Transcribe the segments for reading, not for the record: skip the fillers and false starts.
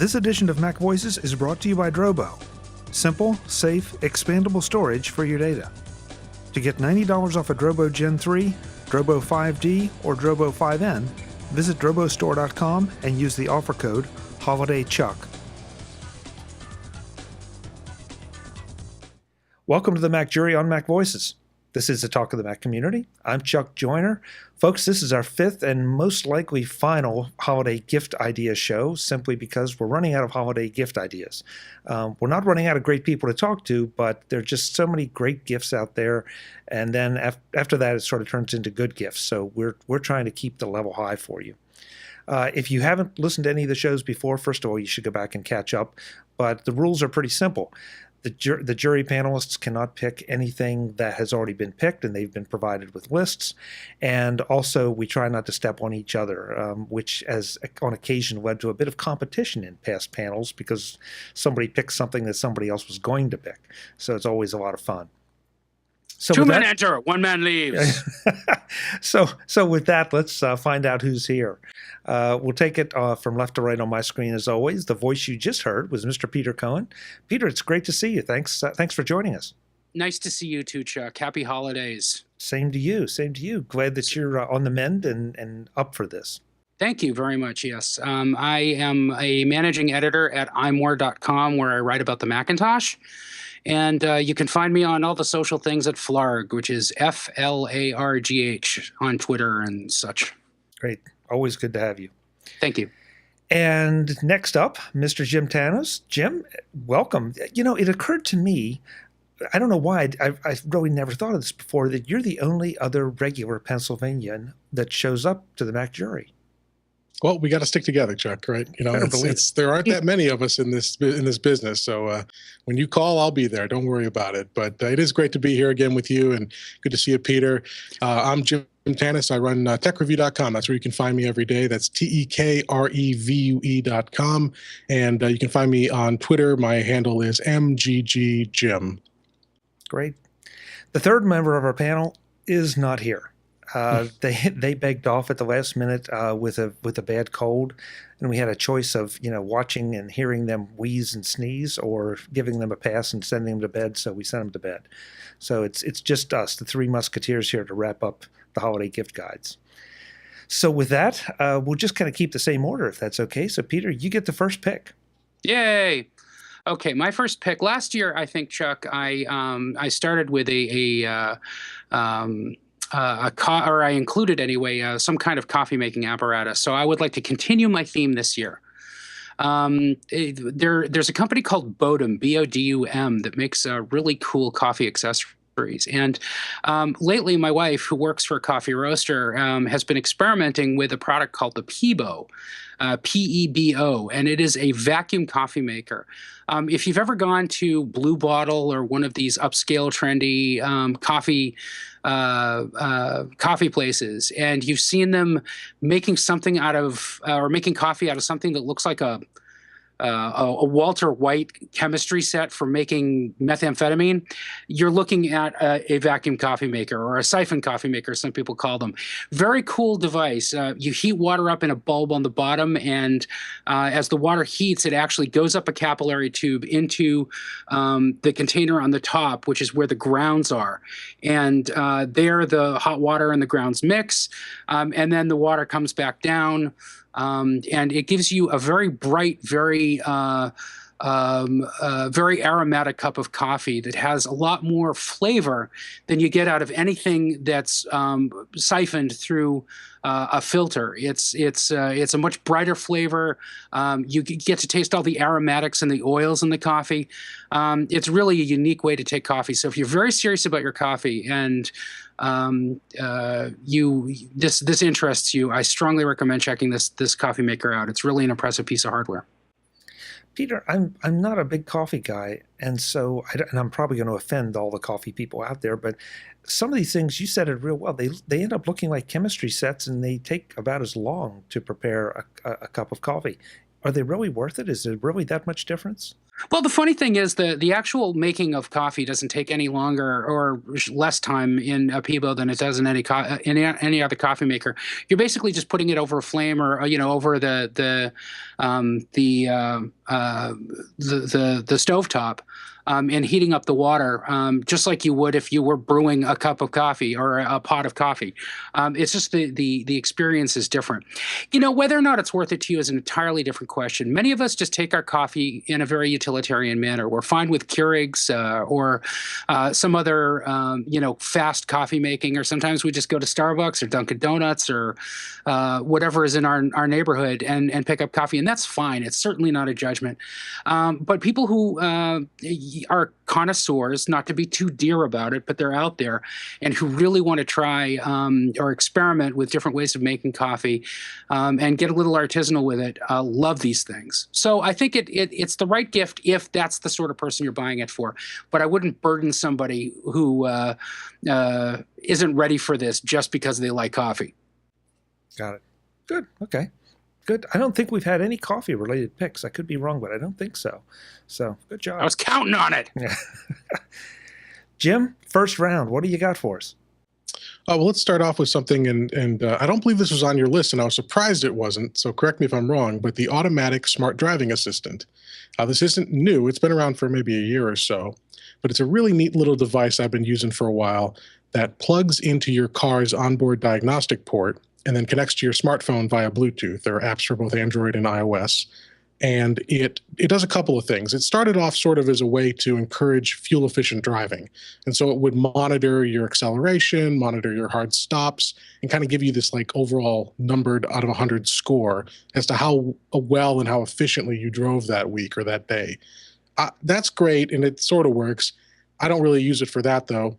This edition of MacVoices is brought to you by Drobo. Simple, safe, expandable storage for your data. To get $90 off a Drobo Gen 3, Drobo 5D, or Drobo 5N, visit drobostore.com and use the offer code HOLIDAYCHUCK. Welcome to the MacJury on MacVoices. This is the Talk of the Mac community. I'm Chuck Joyner. Folks, this is our fifth and most likely final holiday gift idea show, simply because we're running out of holiday gift ideas. We're not running out of great people to talk to, but there are just so many great gifts out there. And then after that, it sort of turns into good gifts. So we're trying to keep the level high for you. If you haven't listened to any of the shows before, first of all, you should go back and catch up. But the rules are pretty simple. The jury panelists cannot pick anything that has already been picked, and they've been provided with lists. And also, we try not to step on each other, which has on occasion led to a bit of competition in past panels because somebody picked something that somebody else was going to pick. So it's always a lot of fun. So Two men enter, one man leaves. So with that, let's find out who's here. We'll take it from left to right on my screen as always. The voice you just heard was Mr. Peter Cohen. Peter, it's great to see you. Thanks for joining us. Nice to see you too, Chuck. Happy holidays. Same to you. Same to you. Glad that you're on the mend and up for this. Thank you very much, yes. I am a managing editor at imore.com, where I write about the Macintosh. And you can find me on all the social things at Flarg, which is Flargh on Twitter and such. Great. Always good to have you. Thank you. And next up, Mr. Jim Tanous. Jim, welcome. You know, it occurred to me, I don't know why, I really never thought of this before, that you're the only other regular Pennsylvanian that shows up to the MacJury. Well, we got to stick together, Chuck, right? You know, there aren't that many of us in this business. So when you call, I'll be there. Don't worry about it. But it is great to be here again with you, and good to see you, Peter. I'm Jim Tanous. I run techreview.com. That's where you can find me every day. That's TEKREVUE.com. And you can find me on Twitter. My handle is MGGJim. Great. The third member of our panel is not here. They begged off at the last minute with a bad cold, and we had a choice of watching and hearing them wheeze and sneeze, or giving them a pass and sending them to bed. So we sent them to bed. So it's just us, the three musketeers, here to wrap up the holiday gift guides. So with that, we'll just kind of keep the same order, if that's okay. So Peter, you get the first pick. Yay! Okay, my first pick last year, I think, Chuck. I started with I included anyway some kind of coffee making apparatus. So I would like to continue my theme this year. There's a company called Bodum, Bodum, that makes really cool coffee accessories. And lately, my wife, who works for a coffee roaster, has been experimenting with a product called the Peebo. P-E-B-O, and it is a vacuum coffee maker. If you've ever gone to Blue Bottle or one of these upscale, trendy coffee places, and you've seen them making something out of, or making coffee out of something that looks like a Walter White chemistry set for making methamphetamine, you're looking at a vacuum coffee maker, or a siphon coffee maker, some people call them. Very cool device. You heat water up in a bulb on the bottom, and as the water heats, it actually goes up a capillary tube into the container on the top, which is where the grounds are. And there the hot water and the grounds mix, and then the water comes back down. And it gives you a very bright, very aromatic cup of coffee that has a lot more flavor than you get out of anything that's siphoned through a filter. It's a much brighter flavor. You get to taste all the aromatics and the oils in the coffee. It's really a unique way to take coffee. So if you're very serious about your coffee and this interests you, I strongly recommend checking this coffee maker out. It's really an impressive piece of hardware. Peter, I'm not a big coffee guy, and so I'm probably going to offend all the coffee people out there, but some of these things, you said it real well. They end up looking like chemistry sets, and they take about as long to prepare a cup of coffee. Are they really worth it? Is there really that much difference? Well, the funny thing is the actual making of coffee doesn't take any longer or less time in a Peebo than it does in any other coffee maker. You're basically just putting it over a flame or over the stovetop. And heating up the water, just like you would if you were brewing a cup of coffee or a pot of coffee. It's just the experience is different. Whether or not it's worth it to you is an entirely different question. Many of us just take our coffee in a very utilitarian manner. We're fine with Keurigs or some other, fast coffee making, or sometimes we just go to Starbucks or Dunkin' Donuts or whatever is in our neighborhood and pick up coffee, and that's fine. It's certainly not a judgment. But people who are connoisseurs, not to be too dear about it, but they're out there, and who really want to try or experiment with different ways of making coffee and get a little artisanal with it, love these things. So I think it's the right gift if that's the sort of person you're buying it for. But I wouldn't burden somebody who isn't ready for this just because they like coffee. Got it. Good. Okay. Good. I don't think we've had any coffee-related picks. I could be wrong, but I don't think so. So, good job. I was counting on it. Jim, first round. What do you got for us? Well, let's start off with something, and I don't believe this was on your list, and I was surprised it wasn't, so correct me if I'm wrong, but the automatic smart driving assistant. This isn't new. It's been around for maybe a year or so, but it's a really neat little device I've been using for a while that plugs into your car's onboard diagnostic port and then connects to your smartphone via Bluetooth. There are apps for both Android and iOS. And it does a couple of things. It started off sort of as a way to encourage fuel-efficient driving. And so it would monitor your acceleration, monitor your hard stops, and kind of give you this like overall numbered out of 100 score as to how well and how efficiently you drove that week or that day. That's great, and it sort of works. I don't really use it for that, though.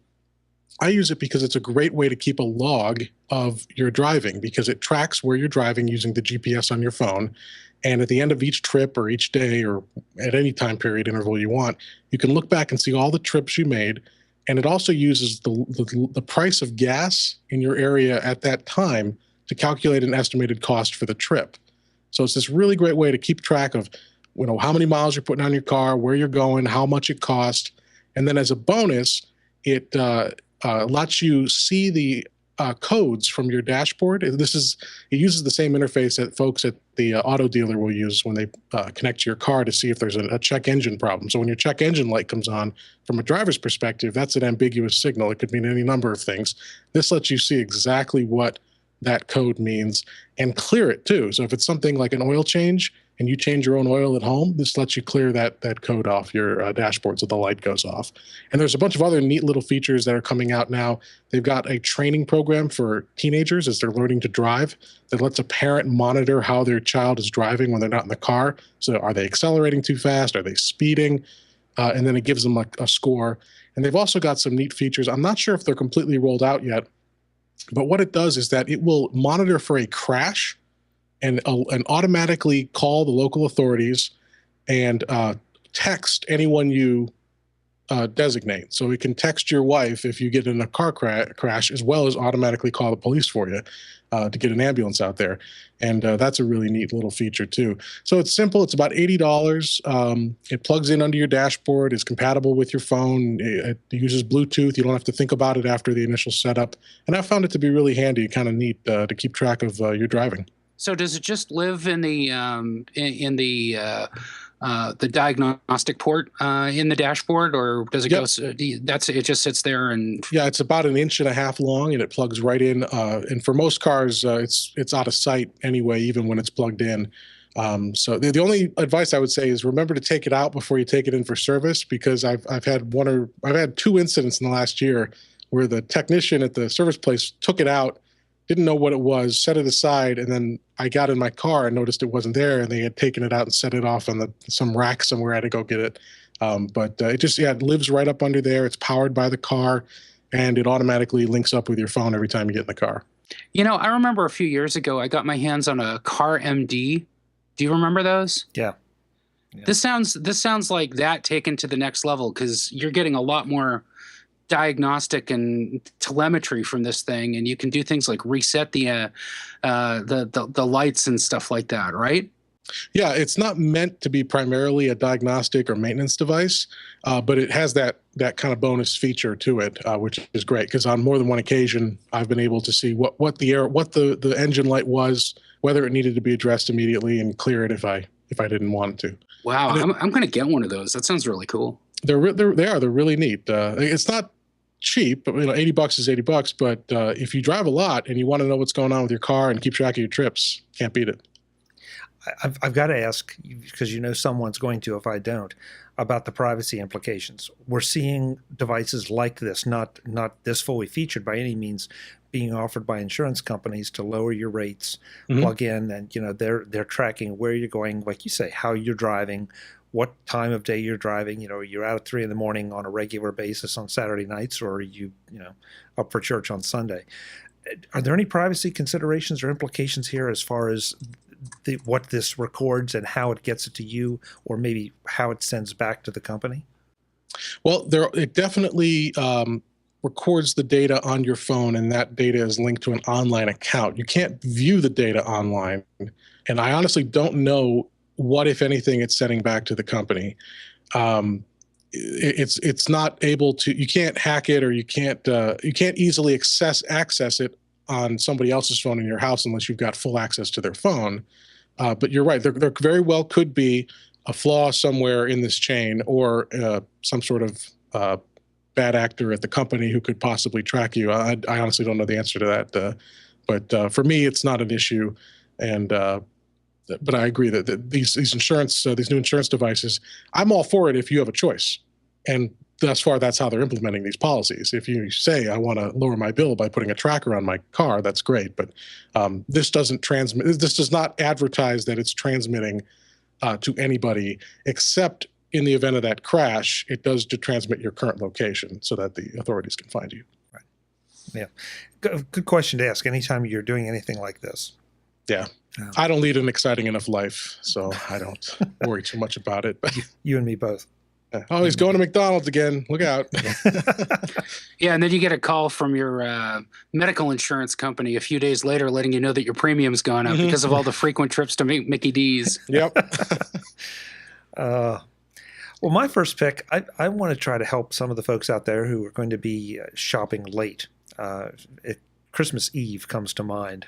I use it because it's a great way to keep a log of your driving, because it tracks where you're driving using the GPS on your phone. And at the end of each trip or each day or at any time period interval you want, you can look back and see all the trips you made. And it also uses the price of gas in your area at that time to calculate an estimated cost for the trip. So it's this really great way to keep track of how many miles you're putting on your car, where you're going, how much it cost. And then as a bonus, it lets you see the codes from your dashboard. It uses the same interface that folks at the auto dealer will use when they connect to your car to see if there's a check engine problem. So when your check engine light comes on, from a driver's perspective, that's an ambiguous signal. It could mean any number of things. This lets you see exactly what that code means and clear it too. So if it's something like an oil change and you change your own oil at home, this lets you clear that code off your dashboard so the light goes off. And there's a bunch of other neat little features that are coming out now. They've got a training program for teenagers as they're learning to drive that lets a parent monitor how their child is driving when they're not in the car. So are they accelerating too fast? Are they speeding? And then it gives them a score. And they've also got some neat features. I'm not sure if they're completely rolled out yet, but what it does is that it will monitor for a crash and automatically call the local authorities and text anyone you designate. So it can text your wife if you get in a car crash, as well as automatically call the police for you to get an ambulance out there. And that's a really neat little feature too. So it's simple. It's about $80. It plugs in under your dashboard. It's compatible with your phone. It uses Bluetooth. You don't have to think about it after the initial setup. And I found it to be really handy, kind of neat to keep track of your driving. So does it just live in the diagnostic port in the dashboard, or does it go? It just sits there and. Yeah, it's about 1.5 inches long, and it plugs right in. And for most cars, it's out of sight anyway, even when it's plugged in. So the only advice I would say is remember to take it out before you take it in for service, because I've had 2 incidents in the last year where the technician at the service place took it out, didn't know what it was, set it aside, and then I got in my car and noticed it wasn't there, and they had taken it out and set it off on some rack somewhere. I had to go get it. But it lives right up under there. It's powered by the car, and it automatically links up with your phone every time you get in the car. I remember a few years ago, I got my hands on a Car MD. Do you remember those? Yeah. This sounds like that taken to the next level, because you're getting a lot more diagnostic and telemetry from this thing, and you can do things like reset the lights and stuff like that, right? Yeah, it's not meant to be primarily a diagnostic or maintenance device, but it has that kind of bonus feature to it, which is great because on more than one occasion, I've been able to see what the engine light was, whether it needed to be addressed immediately, and clear it if I didn't want to. Wow, I'm going to get one of those. That sounds really cool. They're really neat. It's not cheap, but $80 is $80. But if you drive a lot and you want to know what's going on with your car and keep track of your trips, can't beat it. I've got to ask, because someone's going to if I don't, about the privacy implications. We're seeing devices like this, not this fully featured by any means, being offered by insurance companies to lower your rates, plug in, and they're tracking where you're going, like you say, how you're driving, what time of day you're driving. You're out at 3 a.m. on a regular basis on Saturday nights, or are you up for church on Sunday? Are there any privacy considerations or implications here as far as what this records and how it gets it to you, or maybe how it sends back to the company? Well, it definitely records the data on your phone, and that data is linked to an online account. You can't view the data online, and I honestly don't know what, if anything, it's sending back to the company. It's not able to. You can't hack it, or you can't easily access it on somebody else's phone in your house unless you've got full access to their phone. But you're right. There very well could be a flaw somewhere in this chain, or some sort of bad actor at the company who could possibly track you. I honestly don't know the answer to that. But for me, it's not an issue. And but I agree that these new insurance devices, I'm all for it if you have a choice. And thus far, that's how they're implementing these policies. If you say, I want to lower my bill by putting a tracker on my car, that's great. But this doesn't transmit. This does not advertise that it's transmitting to anybody, except in the event of that crash, it does to transmit your current location so that the authorities can find you. Right. Yeah. Good question to ask anytime you're doing anything like this. Yeah. I don't lead an exciting enough life, so I don't worry too much about it. You and me both. Oh, he's going to McDonald's again. Look out. Yeah, and then you get a call from your medical insurance company a few days later letting you know that your premium's gone up because of all the frequent trips to Mickey D's. Yep. Well, my first pick, I want to try to help some of the folks out there who are going to be shopping late. Christmas Eve comes to mind,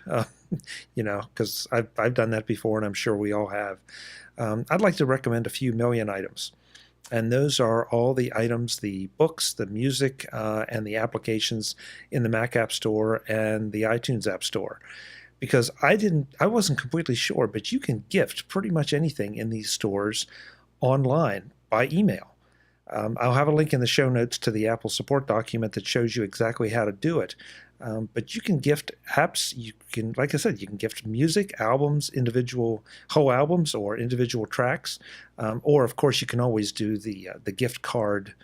because I've done that before, and I'm sure we all have. I'd like to recommend a few million items. And those are all the items, the books, the music, and the applications in the Mac App Store and the iTunes App Store. Because I wasn't completely sure, but you can gift pretty much anything in these stores online by email. I'll have a link in the show notes to the Apple support document that shows you exactly how to do it. But you can gift apps. You can, like I said, you can gift music, albums, whole albums, or individual tracks. Or, of course, you can always do the gift card,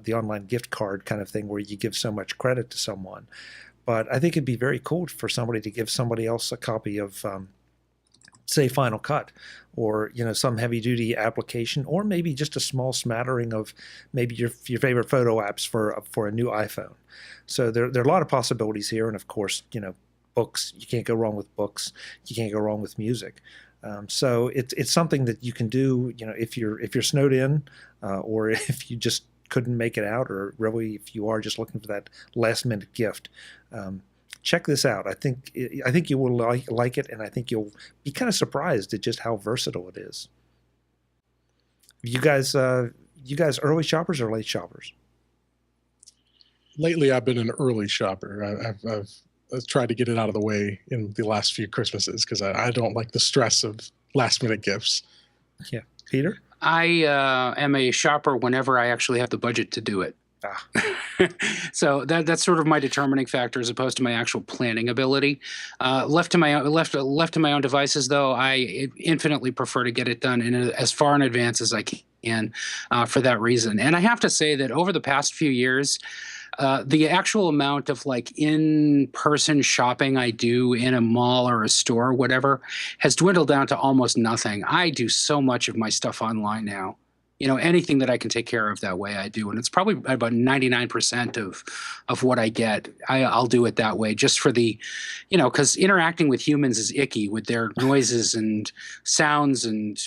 the online gift card kind of thing where you give so much credit to someone. But I think it'd be very cool for somebody to give somebody else a copy of, say, Final Cut, or some heavy-duty application, or maybe just a small smattering of maybe your favorite photo apps for a new iPhone. So there are a lot of possibilities here, and of course, books. You can't go wrong with books. You can't go wrong with music. So it's something that you can do. If you're snowed in, or if you just couldn't make it out, or really if you are just looking for that last-minute gift. Check this out. I think you will like it, and I think you'll be kind of surprised at just how versatile it is. You guys early shoppers or late shoppers? Lately, I've been an early shopper. I've tried to get it out of the way in the last few Christmases because I don't like the stress of last-minute gifts. Yeah. Peter? I am a shopper whenever I actually have the budget to do it. So that's sort of my determining factor as opposed to my actual planning ability. Left to my own devices, though, I infinitely prefer to get it done as far in advance as I can for that reason. And I have to say that over the past few years, the actual amount of in-person shopping I do in a mall or a store or whatever has dwindled down to almost nothing. I do so much of my stuff online now. anything that I can take care of that way, I do. And it's probably about 99% of what I get. I'll do it that way just for the, because interacting with humans is icky with their noises and sounds and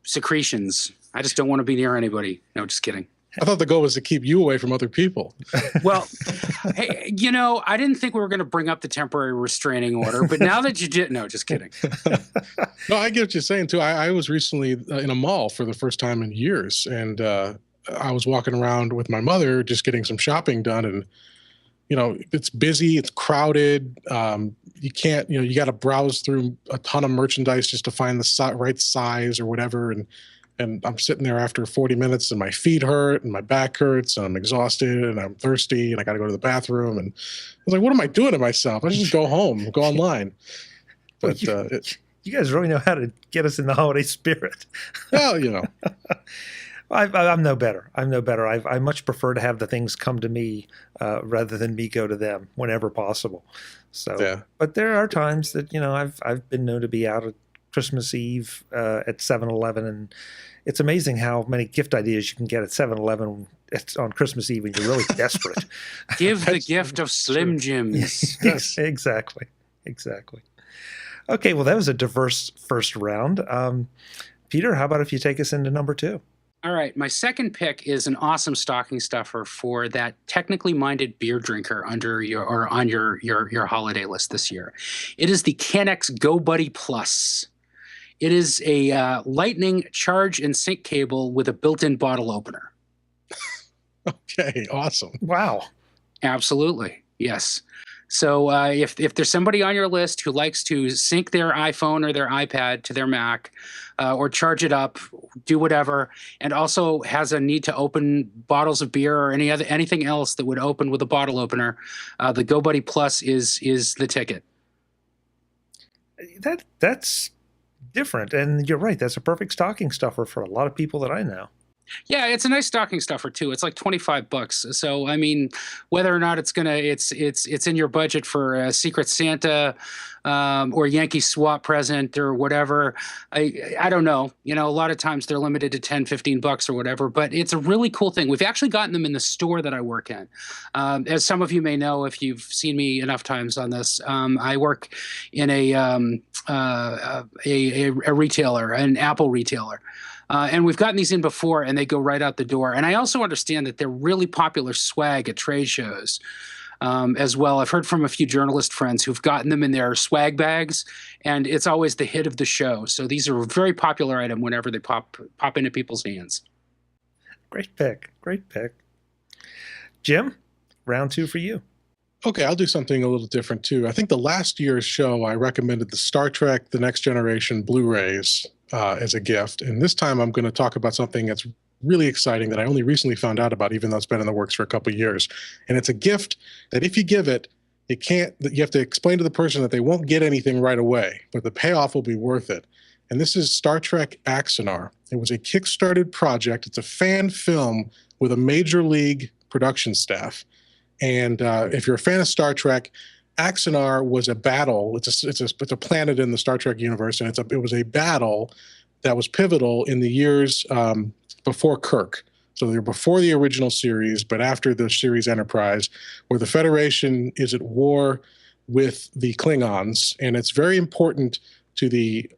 secretions. I just don't want to be near anybody. No, just kidding. I thought the goal was to keep you away from other people. Well, hey, I didn't think we were going to bring up the temporary restraining order, but now that you did, no, just kidding. No, I get what you're saying too. I was recently in a mall for the first time in years, and I was walking around with my mother just getting some shopping done, and it's busy, it's crowded. You can't, you got to browse through a ton of merchandise just to find the right size or whatever, and I'm sitting there after 40 minutes and my feet hurt and my back hurts and I'm exhausted and I'm thirsty and I got to go to the bathroom. And I was like, what am I doing to myself? I should just go home, go online. But you guys really know how to get us in the holiday spirit. Well, I'm no better. I much prefer to have the things come to me rather than me go to them whenever possible. So, yeah. But there are times that, I've been known to be out at Christmas Eve at 7-Eleven, and it's amazing how many gift ideas you can get at 7-Eleven on Christmas Eve when you're really desperate. Give the gift of Slim Jims. Yes, exactly. Okay, well, that was a diverse first round. Peter, how about if you take us into number 2? All right, my second pick is an awesome stocking stuffer for that technically minded beer drinker on your holiday list this year. It is the Canex Go Buddy Plus. It is a lightning charge and sync cable with a built-in bottle opener. Okay, awesome. Wow. Absolutely, yes. So if there's somebody on your list who likes to sync their iPhone or their iPad to their Mac or charge it up, do whatever, and also has a need to open bottles of beer or anything else that would open with a bottle opener, the Go Buddy Plus is the ticket. That's different, and you're right. That's a perfect stocking stuffer for a lot of people that I know. Yeah, it's a nice stocking stuffer too. It's like $25. So I mean, whether or not it's in your budget for a Secret Santa or Yankee swap present or whatever, I don't know. A lot of times they're limited to $10-15 or whatever. But it's a really cool thing. We've actually gotten them in the store that I work in. As some of you may know, if you've seen me enough times on this, I work in a retailer, an Apple retailer. And we've gotten these in before, and they go right out the door. And I also understand that they're really popular swag at trade shows as well. I've heard from a few journalist friends who've gotten them in their swag bags, and it's always the hit of the show. So these are a very popular item whenever they pop into people's hands. Great pick. Jim, round 2 for you. Okay, I'll do something a little different too. I think the last year's show, I recommended the Star Trek The Next Generation Blu-rays as a gift. And this time I'm going to talk about something that's really exciting that I only recently found out about, even though it's been in the works for a couple of years. And it's a gift that if you give it, you have to explain to the person that they won't get anything right away, but the payoff will be worth it. And this is Star Trek Axanar. It was a Kickstarted project. It's a fan film with a major league production staff. And if you're a fan of Star Trek, Axanar was a battle. It's a planet in the Star Trek universe, and it was a battle that was pivotal in the years before Kirk. So they're before the original series, but after the series Enterprise, where the Federation is at war with the Klingons, and it's very important to the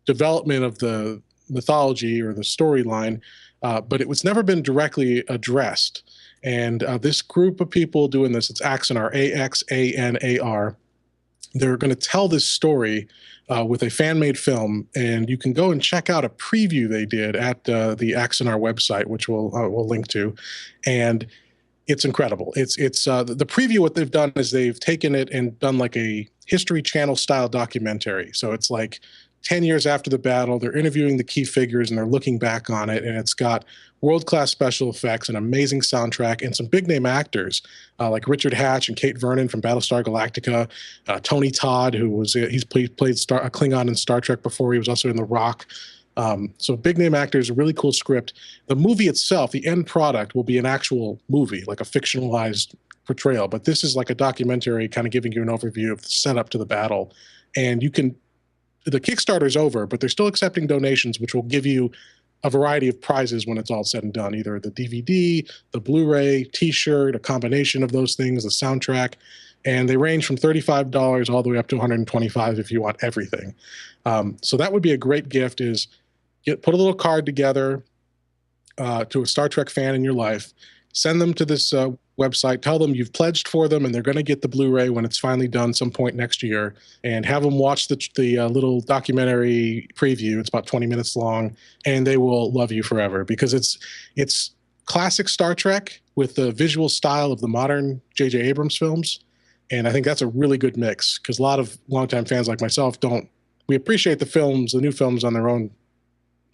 development of the mythology or the storyline, but it was never been directly addressed. And this group of people doing this, it's Axanar, Axanar. They're going to tell this story with a fan-made film, and you can go and check out a preview they did at the Axanar website, which we'll link to, and it's incredible. It's the preview. What they've done is they've taken it and done like a History Channel style documentary. So it's like 10 years after the battle, they're interviewing the key figures and they're looking back on it, and it's got world-class special effects, an amazing soundtrack, and some big-name actors like Richard Hatch and Kate Vernon from Battlestar Galactica, Tony Todd, he's played a Klingon in Star Trek before. He was also in The Rock. So big-name actors, a really cool script. The movie itself, the end product, will be an actual movie, like a fictionalized portrayal, but this is like a documentary kind of giving you an overview of the setup to the battle. And the Kickstarter's over, but they're still accepting donations, which will give you a variety of prizes when it's all said and done, either the DVD, the Blu-ray, T-shirt, a combination of those things, the soundtrack. And they range from $35 all the way up to $125 if you want everything. So that would be a great gift, is put a little card together to a Star Trek fan in your life, send them to this website, tell them you've pledged for them and they're going to get the Blu-ray when it's finally done some point next year, and have them watch the little documentary preview. It's about 20 minutes long, and they will love you forever, because it's classic Star Trek with the visual style of the modern J.J. Abrams films. And I think that's a really good mix, because a lot of longtime fans like myself we appreciate the new films on their own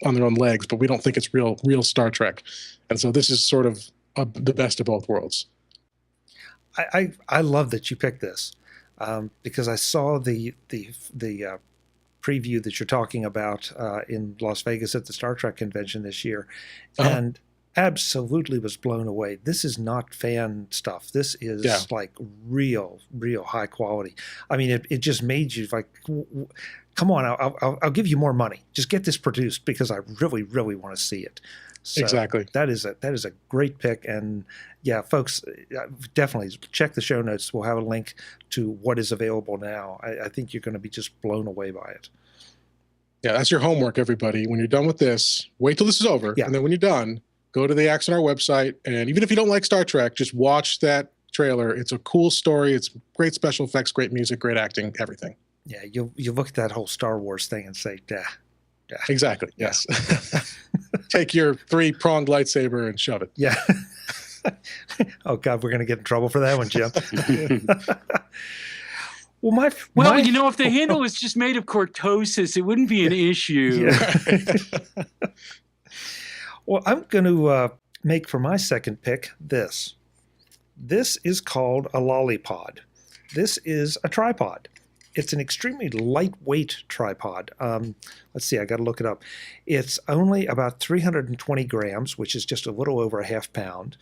legs, but we don't think it's real Star Trek. And so this is sort of the best of both worlds. I love that you picked this, because I saw the preview that you're talking about in Las Vegas at the Star Trek convention this year, and absolutely was blown away. This is not fan stuff. This is like real high quality. I mean, it just made you like, come on, I'll give you more money. Just get this produced, because I really want to see it. So exactly. That is a great pick. And yeah, folks, definitely check the show notes. We'll have a link to what is available now. I think you're going to be just blown away by it. Yeah, that's your homework, everybody. When you're done with this, wait till this is over. Yeah. And then when you're done, go to the Axonar website. And even if you don't like Star Trek, just watch that trailer. It's a cool story. It's great special effects, great music, great acting, everything. Yeah, you look at that whole Star Wars thing and say, yeah. Exactly, yes. Take your 3-pronged lightsaber and shove it. Yeah. Oh, God, we're going to get in trouble for that one, Jim. Well, you know, if the handle was just made of cortosis, it wouldn't be an issue. Yeah. Well, I'm going to make for my second pick this. This is called a Lollipod. This is a tripod. It's an extremely lightweight tripod. Let's see, I got to look it up. It's only about 320 grams, which is just a little over a half pound.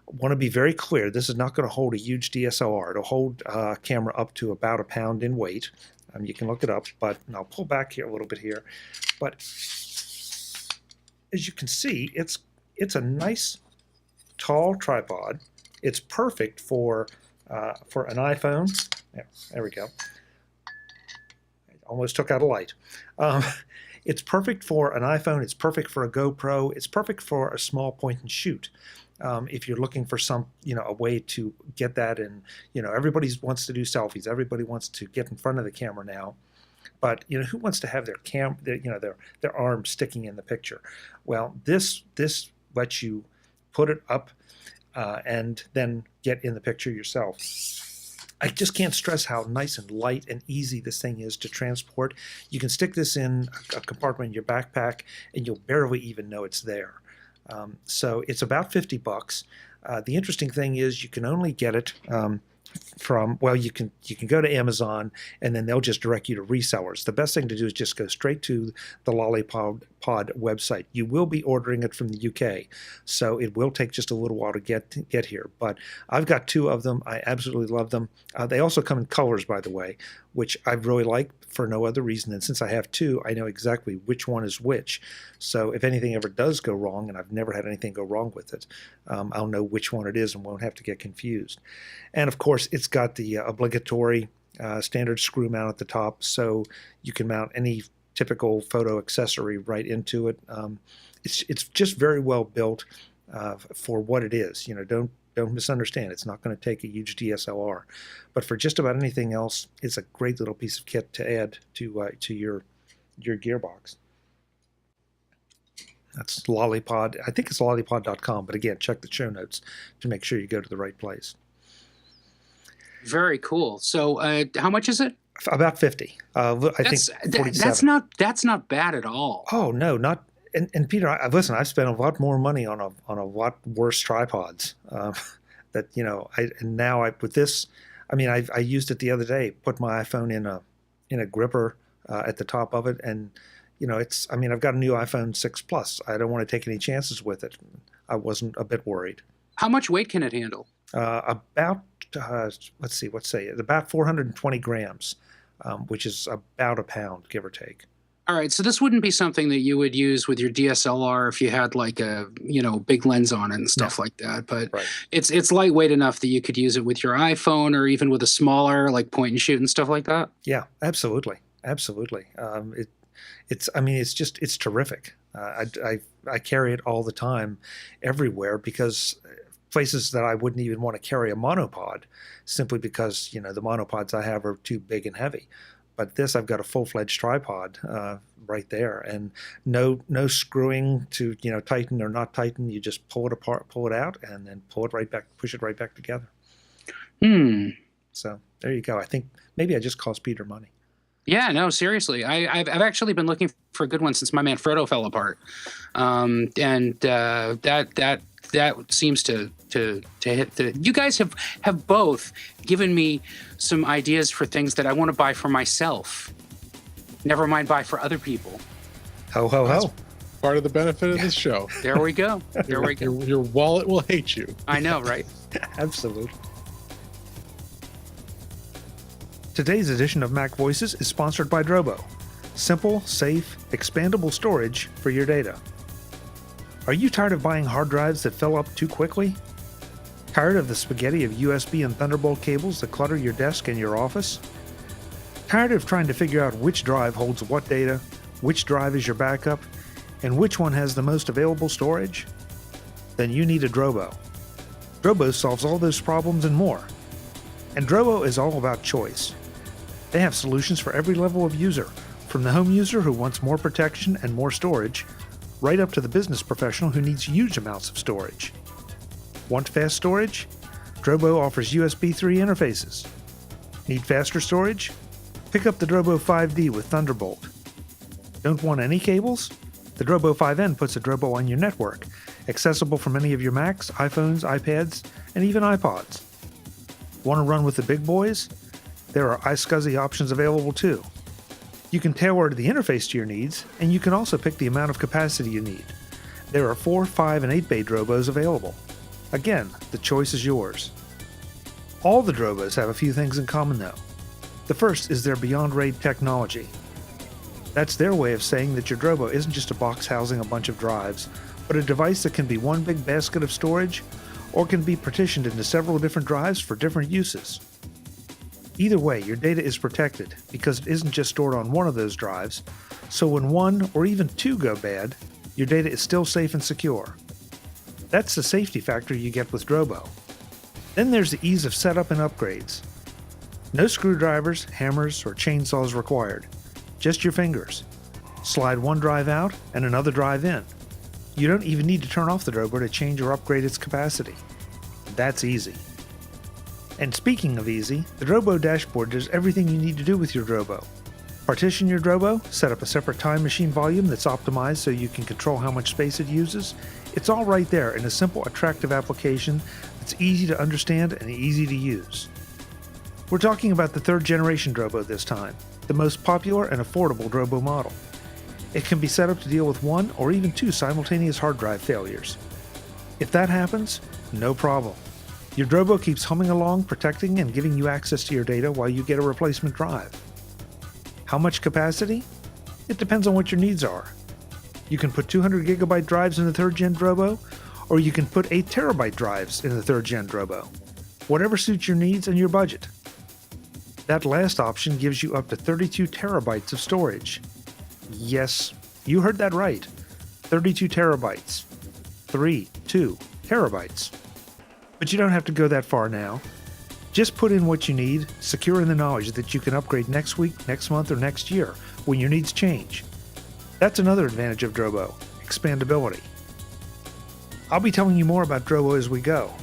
I want to be very clear, this is not going to hold a huge DSLR. It'll hold a camera up to about a pound in weight. You can look it up, but I'll pull back here a little bit here. But as you can see, it's a nice, tall tripod. It's perfect for an iPhone. There we go. Almost took out a light. It's perfect for an iPhone. It's perfect for a GoPro. It's perfect for a small point and shoot. If you're looking for a way to get that in, everybody wants to do selfies. Everybody wants to get in front of the camera now. But, who wants to have their arm sticking in the picture? Well, this lets you put it up and then get in the picture yourself. I just can't stress how nice and light and easy this thing is to transport. You can stick this in a compartment in your backpack, and you'll barely even know it's there. So it's about $50. The interesting thing is you can only get it you can go to Amazon, and then they'll just direct you to resellers. The best thing to do is just go straight to the Lollipod website. You will be ordering it from the UK, so it will take just a little while to get here. But I've got 2 of them. I absolutely love them. They also come in colors, by the way, which I really like for no other reason. And since I have 2, I know exactly which one is which. So if anything ever does go wrong, and I've never had anything go wrong with it, I'll know which one it is and won't have to get confused. And of course, it's got the obligatory standard screw mount at the top, so you can mount any typical photo accessory right into it. It's just very well built for what it is. Don't misunderstand. It's not going to take a huge DSLR, but for just about anything else, it's a great little piece of kit to add to your gearbox. That's Lollipod. I think it's lollipod.com, but again, check the show notes to make sure you go to the right place. Very cool. So, how much is it? About 50. I think 47. That's not bad at all. Oh no, not. And Peter, listen, I've spent a lot more money on a lot worse tripods. With this, I used it the other day. Put my iPhone in a gripper at the top of it, and I've got a new iPhone 6 Plus. I don't want to take any chances with it. I wasn't a bit worried. How much weight can it handle? About about 420 grams, which is about a pound, give or take. All right, so this wouldn't be something that you would use with your DSLR if you had like a big lens on it and stuff like that. But Right. it's lightweight enough that you could use it with your iPhone or even with a smaller like point and shoot and stuff like that. Yeah, absolutely. It's terrific. I carry it all the time, everywhere, because places that I wouldn't even want to carry a monopod, simply because the monopods I have are too big and heavy. But this, I've got a full-fledged tripod right there, and no screwing to tighten or not tighten. You just pull it apart, pull it out, and then pull it right back, push it right back together. So there you go. I think maybe I just cost Peter money. Yeah, no, seriously. I've actually been looking for a good one since my man Frodo fell apart, and that seems to hit the. You guys have both given me some ideas for things that I want to buy for myself. Never mind buy for other people. Ho ho ho! That's part of the benefit of this show. There we go. There we go. Your wallet will hate you. I know, right? Absolutely. Today's edition of Mac Voices is sponsored by Drobo. Simple, safe, expandable storage for your data. Are you tired of buying hard drives that fill up too quickly? Tired of the spaghetti of USB and Thunderbolt cables that clutter your desk and your office? Tired of trying to figure out which drive holds what data, which drive is your backup, and which one has the most available storage? Then you need a Drobo. Drobo solves all those problems and more. And Drobo is all about choice. They have solutions for every level of user, from the home user who wants more protection and more storage, right up to the business professional who needs huge amounts of storage. Want fast storage? Drobo offers USB 3 interfaces. Need faster storage? Pick up the Drobo 5D with Thunderbolt. Don't want any cables? The Drobo 5N puts a Drobo on your network, accessible from any of your Macs, iPhones, iPads, and even iPods. Want to run with the big boys? There are iSCSI options available too. You can tailor the interface to your needs, and you can also pick the amount of capacity you need. There are 4, 5, and 8 bay Drobos available. Again, the choice is yours. All the Drobos have a few things in common though. The first is their Beyond RAID technology. That's their way of saying that your Drobo isn't just a box housing a bunch of drives, but a device that can be one big basket of storage, or can be partitioned into several different drives for different uses. Either way, your data is protected because it isn't just stored on one of those drives, so when one or even two go bad, your data is still safe and secure. That's the safety factor you get with Drobo. Then there's the ease of setup and upgrades. No screwdrivers, hammers, or chainsaws required. Just your fingers. Slide one drive out and another drive in. You don't even need to turn off the Drobo to change or upgrade its capacity. That's easy. And speaking of easy, the Drobo dashboard does everything you need to do with your Drobo. Partition your Drobo, set up a separate time machine volume that's optimized so you can control how much space it uses. It's all right there in a simple, attractive application that's easy to understand and easy to use. We're talking about the 3rd generation Drobo this time, the most popular and affordable Drobo model. It can be set up to deal with 1 or even 2 simultaneous hard drive failures. If that happens, no problem. Your Drobo keeps humming along, protecting and giving you access to your data while you get a replacement drive. How much capacity? It depends on what your needs are. You can put 200 gigabyte drives in the 3rd gen Drobo, or you can put 8 terabyte drives in the 3rd gen Drobo. Whatever suits your needs and your budget. That last option gives you up to 32 terabytes of storage. Yes, you heard that right. 32 terabytes. 2 terabytes. But you don't have to go that far now. Just put in what you need, secure in the knowledge that you can upgrade next week, next month, or next year when your needs change. That's another advantage of Drobo, expandability. I'll be telling you more about Drobo as we go.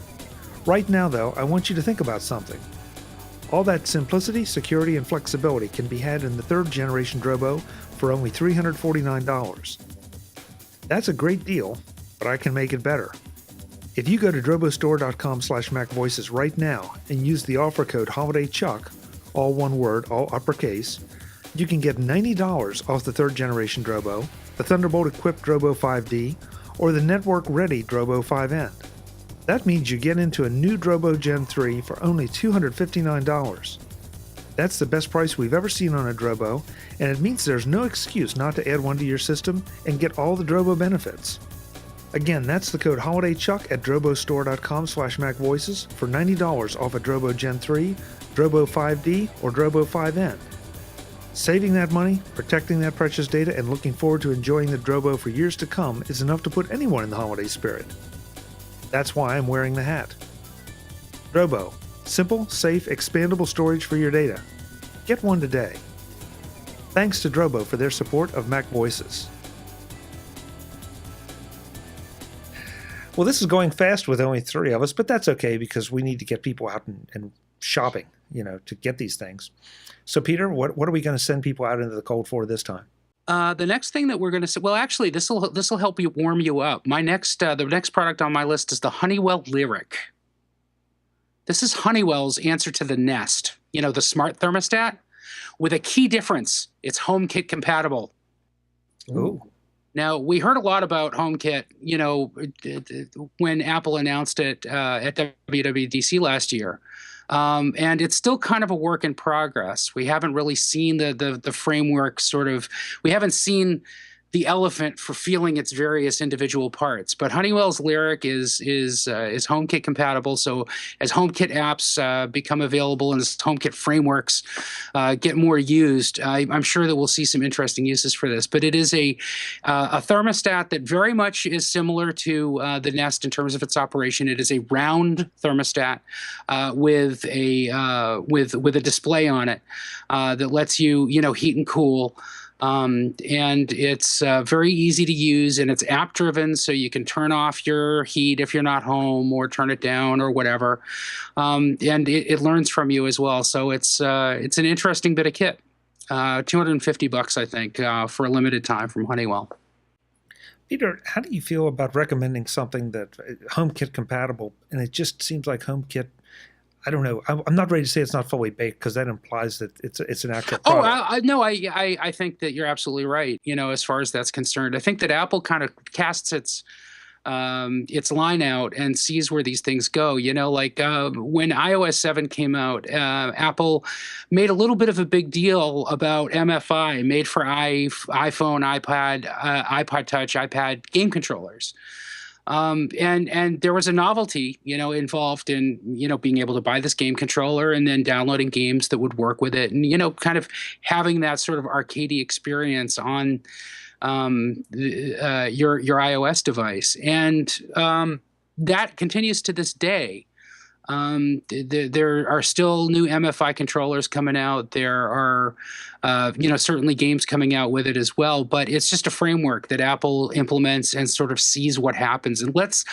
Right now, though, I want you to think about something. All that simplicity, security, and flexibility can be had in the 3rd generation Drobo for only $349. That's a great deal, but I can make it better. If you go to drobostore.com/MacVoices right now and use the offer code HOLIDAYCHUCK, all one word, all uppercase, you can get $90 off the 3rd generation Drobo, the Thunderbolt-equipped Drobo 5D, or the network-ready Drobo 5N. That means you get into a new Drobo Gen 3 for only $259. That's the best price we've ever seen on a Drobo, and it means there's no excuse not to add one to your system and get all the Drobo benefits. Again, that's the code HolidayChuck at drobostore.com/MacVoices for $90 off a Drobo Gen 3, Drobo 5D, or Drobo 5N. Saving that money, protecting that precious data, and looking forward to enjoying the Drobo for years to come is enough to put anyone in the holiday spirit. That's why I'm wearing the hat. Drobo. Simple, safe, expandable storage for your data. Get one today. Thanks to Drobo for their support of MacVoices. Well, this is going fast with only 3 of us, but that's okay because we need to get people out and shopping, to get these things. So, Peter, what are we going to send people out into the cold for this time? The next thing that we're going to say, well, actually, this will help you warm you up. The next product on my list is the Honeywell Lyric. This is Honeywell's answer to the Nest, the smart thermostat, with a key difference. It's HomeKit compatible. Ooh. Now, we heard a lot about HomeKit, when Apple announced it at WWDC last year. And it's still kind of a work in progress. We haven't really seen the framework we haven't seen the elephant for feeling its various individual parts. But Honeywell's Lyric is HomeKit compatible. So as HomeKit apps become available and as HomeKit frameworks get more used, I'm sure that we'll see some interesting uses for this. But it is a thermostat that very much is similar to the Nest in terms of its operation. It is a round thermostat with a display on it that lets you heat and cool. And it's very easy to use, and it's app driven, so you can turn off your heat if you're not home or turn it down or whatever. And it learns from you as well. So it's an interesting bit of kit. $250, I think, for a limited time from Honeywell. Peter, how do you feel about recommending something that HomeKit compatible? And it just seems like HomeKit, I don't know. I'm not ready to say it's not fully baked because that implies that it's an actual product. No, I think that you're absolutely right. As far as that's concerned, I think that Apple kind of casts its line out and sees where these things go. When iOS 7 came out, Apple made a little bit of a big deal about MFI, made for iPhone, iPad, iPod Touch, iPad game controllers. And there was a novelty, involved in, being able to buy this game controller and then downloading games that would work with it and, kind of having that sort of arcadey experience on your iOS device. And that continues to this day. There are still new MFI controllers coming out. There are, certainly games coming out with it as well. But it's just a framework that Apple implements and sort of sees what happens and lets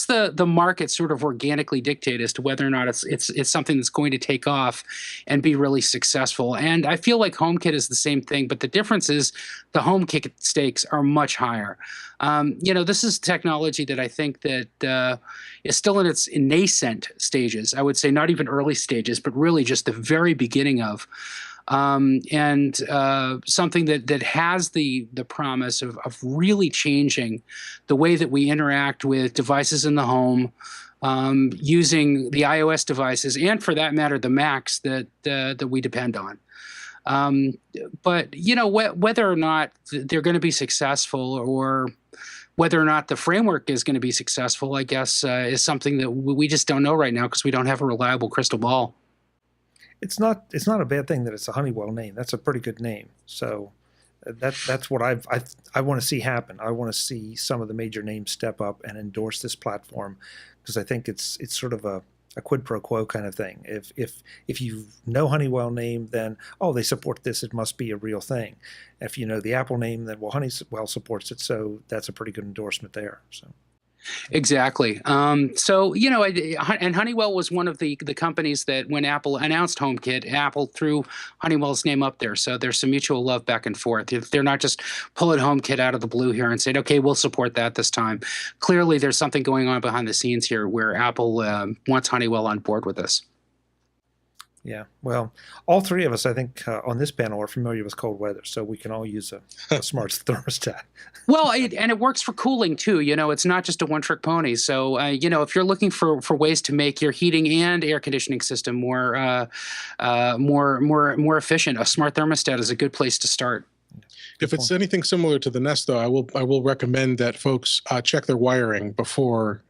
the market sort of organically dictate as to whether or not it's something that's going to take off and be really successful. And I feel like HomeKit is the same thing, but the difference is the HomeKit stakes are much higher. This is technology that I think that is still in its nascent stages. I would say not even early stages, but really just the very beginning of. And something that has the promise of really changing the way that we interact with devices in the home, using the iOS devices and, for that matter, the Macs that we depend on. But whether or not they're going to be successful or whether or not the framework is going to be successful, I guess, is something that we just don't know right now because we don't have a reliable crystal ball. It's not a bad thing that it's a Honeywell name. That's a pretty good name. So that's what I want to see happen. I want to see some of the major names step up and endorse this platform because I think it's sort of a quid pro quo kind of thing. If you know Honeywell name, then they support this. It must be a real thing. If you know the Apple name, then Honeywell supports it. So that's a pretty good endorsement there. So. Exactly. And Honeywell was one of the companies that when Apple announced HomeKit, Apple threw Honeywell's name up there. So there's some mutual love back and forth. If they're not just pulling HomeKit out of the blue here and saying, okay, we'll support that this time. Clearly, there's something going on behind the scenes here where Apple wants Honeywell on board with this. Yeah. Well, all three of us, I think, on this panel are familiar with cold weather, so we can all use a smart thermostat. Well, and it works for cooling too. It's not just a one-trick pony. So, if you're looking for ways to make your heating and air conditioning system more efficient, a smart thermostat is a good place to start. If it's anything similar to the Nest, though, I will recommend that folks check their wiring before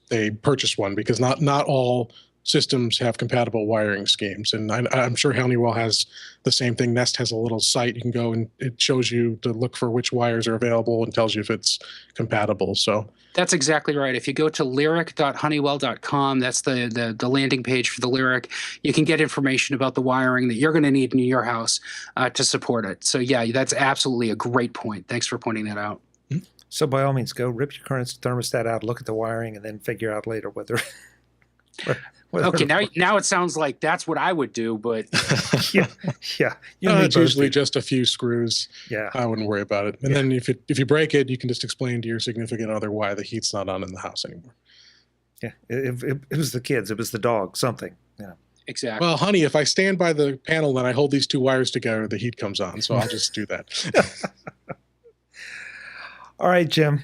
they purchase one, because not all systems have compatible wiring schemes. And I'm sure Honeywell has the same thing. Nest has a little site you can go, and it shows you to look for which wires are available and tells you if it's compatible. So that's exactly right. If you go to lyric.honeywell.com, that's the landing page for the Lyric, you can get information about the wiring that you're going to need in your house to support it. So yeah, that's absolutely a great point. Thanks for pointing that out. So by all means, go rip your current thermostat out, look at the wiring, and then figure out later whether okay, now it sounds like that's what I would do, but yeah. It's usually just a few screws. Yeah, I wouldn't worry about it. And then if you break it, you can just explain to your significant other why the heat's not on in the house anymore. Yeah, it was the kids, it was the dog, something. Yeah, exactly. Well, honey, if I stand by the panel and I hold these two wires together, the heat comes on. So I'll just do that. All right, Jim.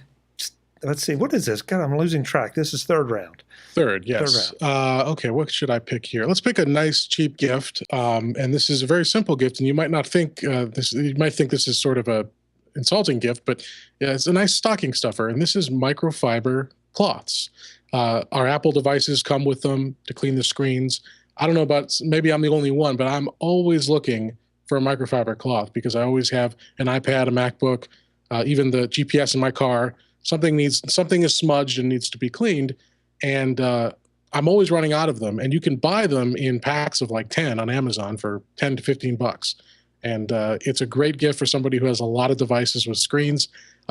Let's see. What is this? God, I'm losing track. This is third round. Third, yes. Okay, what should I pick here? Let's pick a nice, cheap gift. And this is a very simple gift, and you might not think this. You might think this is sort of a insulting gift, but yeah, it's a nice stocking stuffer. And this is microfiber cloths. Our Apple devices come with them to clean the screens. I don't know about, maybe I'm the only one, but I'm always looking for a microfiber cloth, because I always have an iPad, a MacBook, even the GPS in my car. Something is smudged and needs to be cleaned. And I'm always running out of them. And you can buy them in packs of like 10 on Amazon for 10 to 15 bucks. And it's a great gift for somebody who has a lot of devices with screens.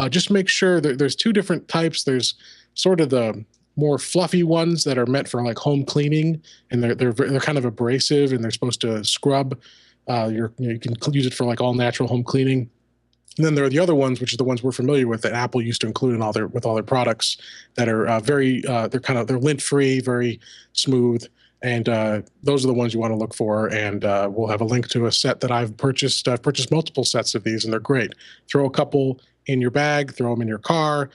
Just make sure that there's two different types. There's sort of the more fluffy ones that are meant for like home cleaning, and they're kind of abrasive, and they're supposed to scrub. You can use it for like all natural home cleaning. And then there are the other ones, which are the ones we're familiar with, that Apple used to include in all their products, that are they're lint free, very smooth, and those are the ones you want to look for. And we'll have a link to a set that I've purchased. I've purchased multiple sets of these, and they're great. Throw a couple in your bag, throw them in your car.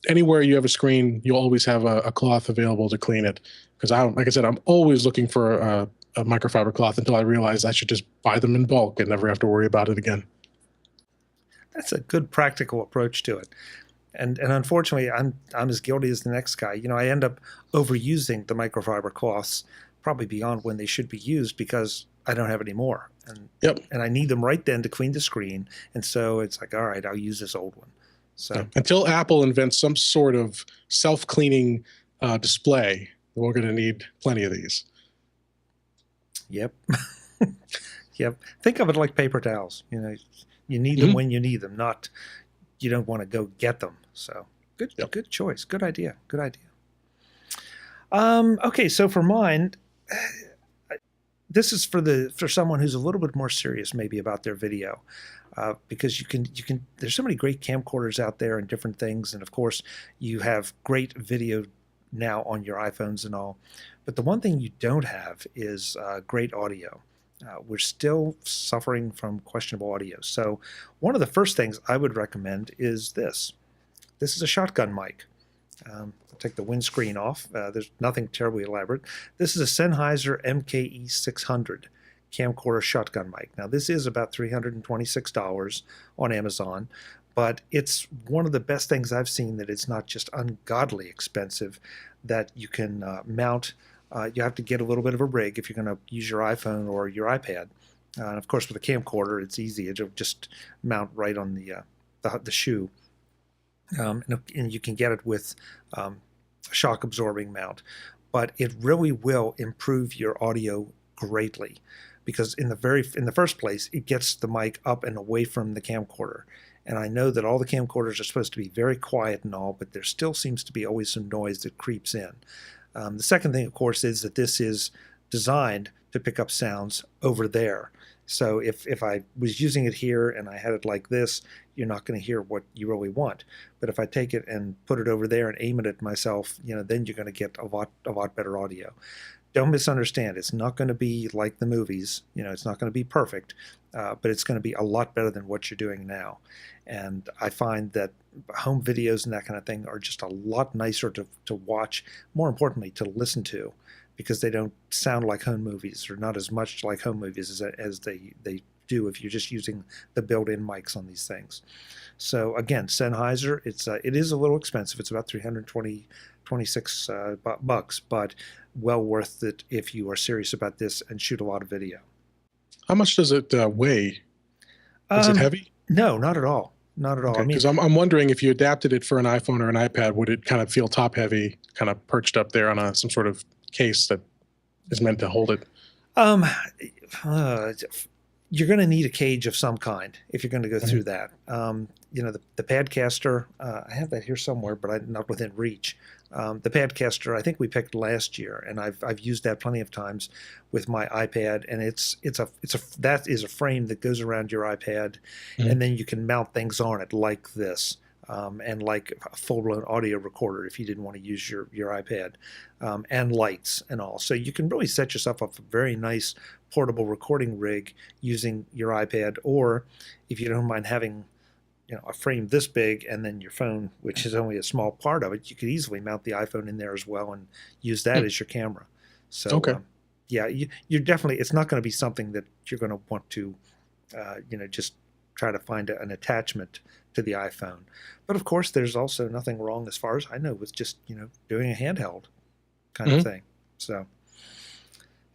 Anywhere you have a screen, you'll always have a cloth available to clean it. Because like I said, I'm always looking for a microfiber cloth until I realize I should just buy them in bulk and never have to worry about it again. That's a good practical approach to it. And unfortunately, I'm as guilty as the next guy. I end up overusing the microfiber cloths, probably beyond when they should be used, because I don't have any more. And I need them right then to clean the screen. And so it's like, all right, I'll use this old one. So until Apple invents some sort of self-cleaning display, we're going to need plenty of these. Yep. Yep. Think of it like paper towels. You need them when you need them, not you don't want to go get them. So good choice. Good idea. Okay, so for mine, this is for someone who's a little bit more serious maybe about their video, because you can there's so many great camcorders out there and different things, and of course you have great video now on your iPhones and all, but the one thing you don't have is great audio. We're still suffering from questionable audio. So one of the first things I would recommend is this. This is a shotgun mic. I'll take the windscreen off. There's nothing terribly elaborate. This is a Sennheiser MKE 600 camcorder shotgun mic. Now this is about $326 on Amazon, but it's one of the best things I've seen that it's not just ungodly expensive, that you can mount. You have to get a little bit of a rig if you're going to use your iPhone or your iPad. And of course, with a camcorder, it's easy. It'll just mount right on the shoe. And you can get it with a shock-absorbing mount. But it really will improve your audio greatly, because in the first place, it gets the mic up and away from the camcorder. And I know that all the camcorders are supposed to be very quiet and all, but there still seems to be always some noise that creeps in. The second thing, of course, is that this is designed to pick up sounds over there. So if I was using it here and I had it like this, you're not going to hear what you really want. But if I take it and put it over there and aim it at myself, then you're going to get a lot better audio. Don't misunderstand. It's not going to be like the movies. It's not going to be perfect, but it's going to be a lot better than what you're doing now. And I find that home videos and that kind of thing are just a lot nicer to watch, more importantly, to listen to, because they don't sound like home movies, or not as much like home movies as they do if you're just using the built-in mics on these things. So again, Sennheiser, it is a little expensive. It's about $326 bucks, but well worth it if you are serious about this and shoot a lot of video. How much does it weigh? Is it heavy? No, not at all. Not at all. Because I'm wondering, if you adapted it for an iPhone or an iPad, would it kind of feel top heavy, kind of perched up there on some sort of case that is meant to hold it? You're going to need a cage of some kind if you're going to go through that. The Padcaster, I have that here somewhere, but I'm not within reach. The Padcaster, I think we picked last year, and I've used that plenty of times with my iPad, and that is a frame that goes around your iPad, and then you can mount things on it like this. And like a full-blown audio recorder if you didn't want to use your iPad, and lights and all. So you can really set yourself up a very nice portable recording rig using your iPad, or if you don't mind having a frame this big and then your phone, which is only a small part of it, you could easily mount the iPhone in there as well and use that as your camera. So you're definitely, it's not going to be something that you're going to want to just try to find an attachment to the iPhone. But of course, there's also nothing wrong, as far as I know, with just doing a handheld kind of thing. So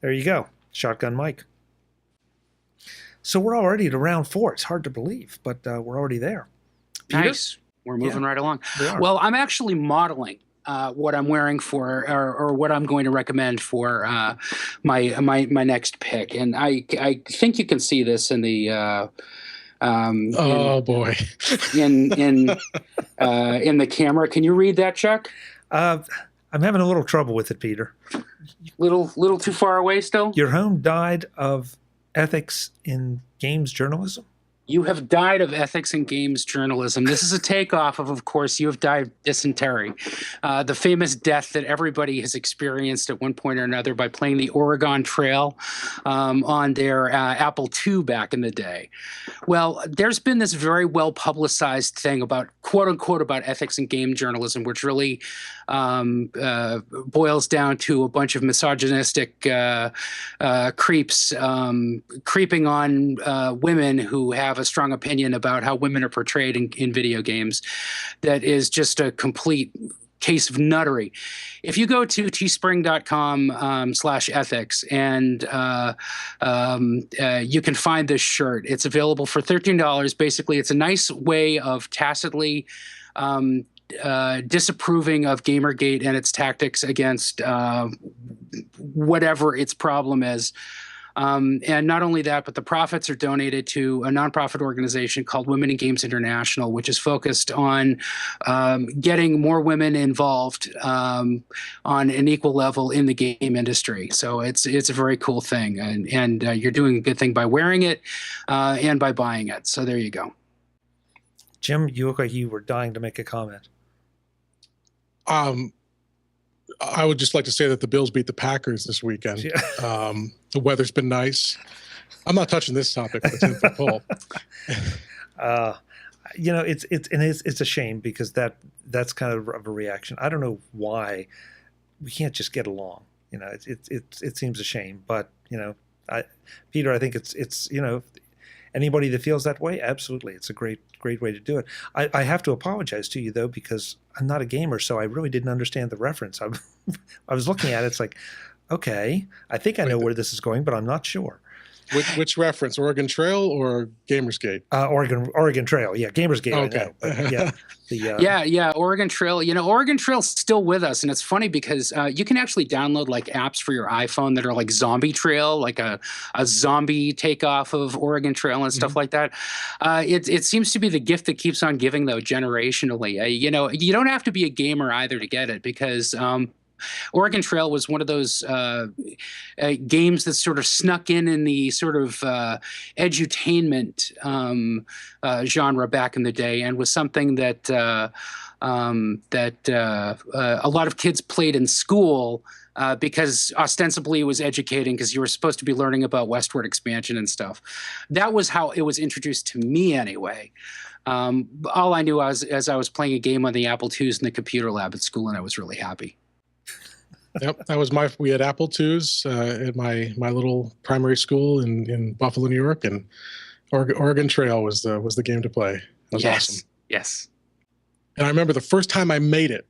there you go, shotgun mic. So we're already at round 4. It's hard to believe, but we're already there. Peter? Nice. We're moving right along. Well, I'm actually modeling what I'm wearing for, or what I'm going to recommend for my next pick, and I think you can see this in the. Boy! in the camera. Can you read that, Chuck? I'm having a little trouble with it, Peter. Little too far away still? Your home died of ethics in games journalism? You have died of ethics in games journalism. This is a takeoff of course, you have died of dysentery, the famous death that everybody has experienced at one point or another by playing the Oregon Trail on their Apple II back in the day. Well, there's been this very well publicized thing about, quote unquote, about ethics in game journalism, which really boils down to a bunch of misogynistic creeps creeping on women who have a strong opinion about how women are portrayed in video games. That is just a complete case of nuttery. If you go to teespring.com/ethics and you can find this shirt. It's available for $13. Basically, it's a nice way of tacitly disapproving of Gamergate and its tactics against whatever its problem is. And not only that, but the profits are donated to a nonprofit organization called Women in Games International, which is focused on getting more women involved on an equal level in the game industry. So it's a very cool thing, and you're doing a good thing by wearing it and by buying it. So there you go. Jim, you look like you were dying to make a comment. I would just like to say that the Bills beat the Packers this weekend. Yeah. The weather's been nice. I'm not touching this topic, but it's in the poll. It's a shame, because that's kind of a reaction. I don't know why we can't just get along. It seems a shame, but Peter, I think it's anybody that feels that way, absolutely, it's a great way to do it. I have to apologize to you though, because I'm not a gamer, so I really didn't understand the reference. I was looking at it. It's like, okay, I think I know where this is going, but I'm not sure. Which reference? Oregon Trail or Gamersgate? Oregon Trail. Yeah, Gamersgate. Okay. I know, but yeah, Oregon Trail. Oregon Trail's still with us, and it's funny because you can actually download like apps for your iPhone that are like Zombie Trail, like a zombie takeoff of Oregon Trail and stuff like that. It seems to be the gift that keeps on giving, though, generationally. You don't have to be a gamer either to get it, because Oregon Trail was one of those games that sort of snuck in the sort of edutainment genre back in the day, and was something that a lot of kids played in school because ostensibly it was educating, because you were supposed to be learning about westward expansion and stuff. That was how it was introduced to me anyway. All I knew was as I was playing a game on the Apple IIs in the computer lab at school, and I was really happy. Yep, that was we had Apple IIs at my little primary school in Buffalo, New York, and Oregon Trail was the game to play. It was awesome. Yes. And I remember the first time I made it,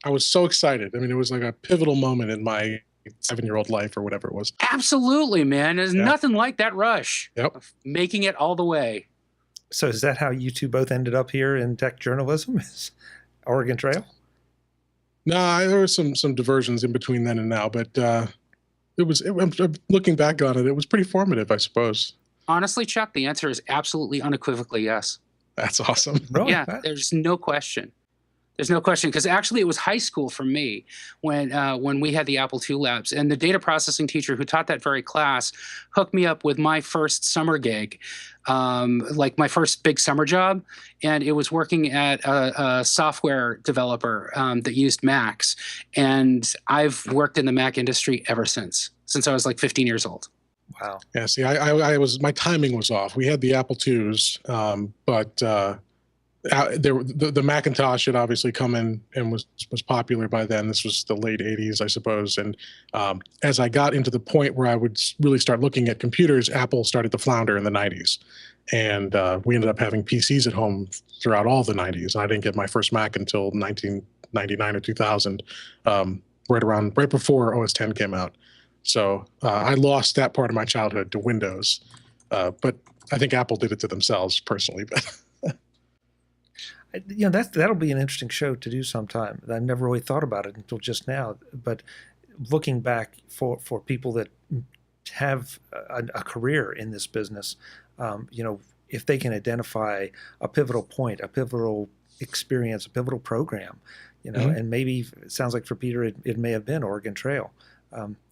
I was so excited. I mean, it was like a pivotal moment in my 7-year-old life or whatever it was. Absolutely, man. There's nothing like that rush. Yep. Of making it all the way. So is that how you two both ended up here in tech journalism? Is Oregon Trail? No, there were some diversions in between then and now, but looking back on it, it was pretty formative, I suppose. Honestly, Chuck, the answer is absolutely unequivocally yes. That's awesome. Really? Yeah, there's no question. There's no question, because actually it was high school for me when we had the Apple II labs, and the data processing teacher who taught that very class hooked me up with my first summer gig, like my first big summer job, and it was working at a software developer that used Macs, and I've worked in the Mac industry ever since I was like 15 years old. Wow. Yeah. See, my timing was off. We had the Apple IIs, but the Macintosh had obviously come in and was popular by then. This was the late 80s, I suppose. And as I got into the point where I would really start looking at computers, Apple started to flounder in the 90s. And we ended up having PCs at home throughout all the 90s. I didn't get my first Mac until 1999 or 2000, right before OS X came out. So I lost that part of my childhood to Windows. But I think Apple did it to themselves personally. But that'll be an interesting show to do sometime. I never really thought about it until just now. But looking back for people that have a career in this business, if they can identify a pivotal point, a pivotal experience, a pivotal program, and maybe it sounds like for Peter it may have been Oregon Trail,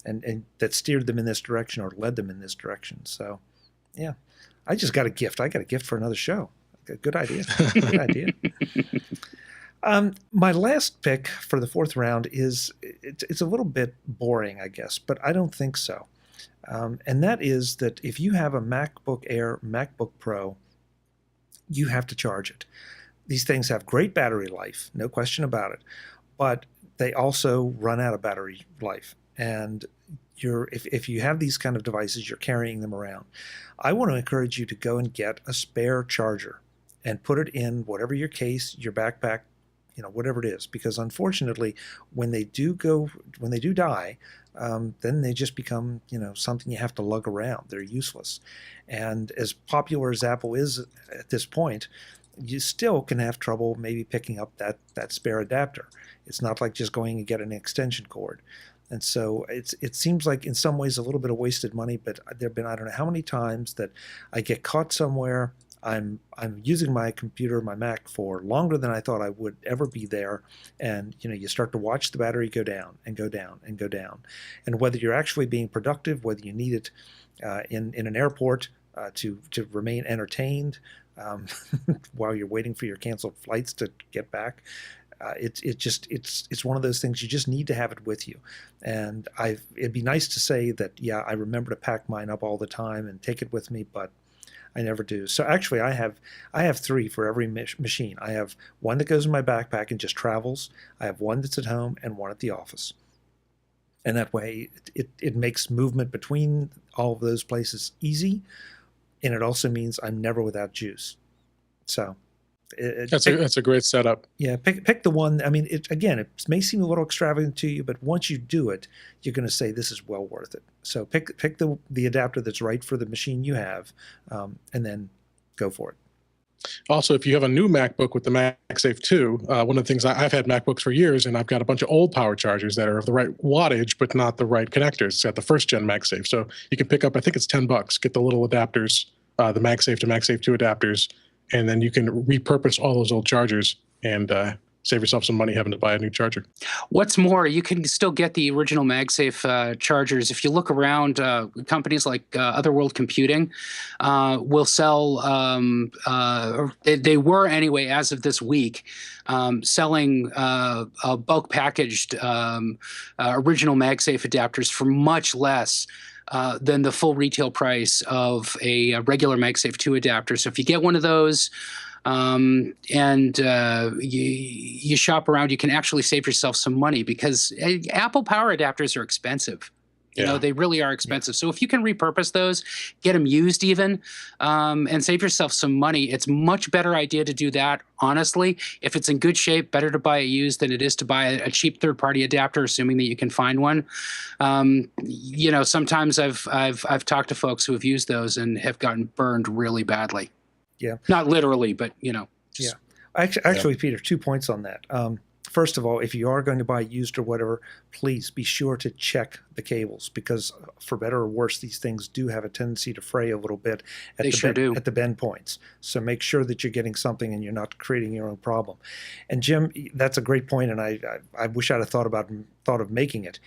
and that steered them in this direction or led them in this direction. So, yeah, I just got a gift. I got a gift for another show. Good idea. Good idea. My last pick for the fourth round it's a little bit boring, I guess, but I don't think so. And that is that if you have a MacBook Air, MacBook Pro, you have to charge it. These things have great battery life, no question about it, but they also run out of battery life. And if you have these kind of devices, you're carrying them around. I want to encourage you to go and get a spare charger and put it in whatever your case, your backpack, whatever it is, because unfortunately, when they do die, then they just become, something you have to lug around. They're useless. And as popular as Apple is at this point, you still can have trouble maybe picking up that spare adapter. It's not like just going and get an extension cord. And so it seems like in some ways a little bit of wasted money, but there have been, I don't know how many times that I get caught somewhere. I'm using my computer, my Mac, for longer than I thought I would ever be there. And, you start to watch the battery go down and go down and go down. And whether you're actually being productive, whether you need it in an airport to remain entertained while you're waiting for your canceled flights to get back, it's one of those things you just need to have it with you. And it'd be nice to say that, yeah, I remember to pack mine up all the time and take it with me, but I never do. So actually I have three for every machine. I have one that goes in my backpack and just travels. I have one that's at home and one at the office. And that way it makes movement between all of those places easy. And it also means I'm never without juice. So that's a great setup. Yeah, pick the one. I mean, it may seem a little extravagant to you, but once you do it, you're going to say this is well worth it. So pick the adapter that's right for the machine you have, and then go for it. Also, if you have a new MacBook with the MagSafe 2, one of the things I've had MacBooks for years, and I've got a bunch of old power chargers that are of the right wattage, but not the right connectors. It's got the first gen MagSafe. So you can pick up, I think it's $10, get the little adapters, the MagSafe to MagSafe 2 adapters, and then you can repurpose all those old chargers and save yourself some money having to buy a new charger. What's more, you can still get the original MagSafe chargers. If you look around, companies like Otherworld Computing will sell, they were anyway, as of this week, selling bulk packaged original MagSafe adapters for much less than the full retail price of a regular MagSafe 2 adapter. So if you get one of those, and you shop around, you can actually save yourself some money, because Apple power adapters are expensive. You know, they really are expensive. So if you can repurpose those, get them used even, and save yourself some money, it's much better idea to do that, honestly. If it's in good shape, better to buy it used than it is to buy a cheap third-party adapter, assuming that you can find one. You know, sometimes I've talked to folks who have used those and have gotten burned really badly. Yeah. Not literally, but, you know. Yeah. Actually, Peter, 2 points on that. First of all, if you are going to buy used or whatever, please be sure to check the cables, because for better or worse, these things do have a tendency to fray a little bit at the bend points. So make sure that you're getting something and you're not creating your own problem. And Jim, that's a great point, and I wish I'd have thought of making it.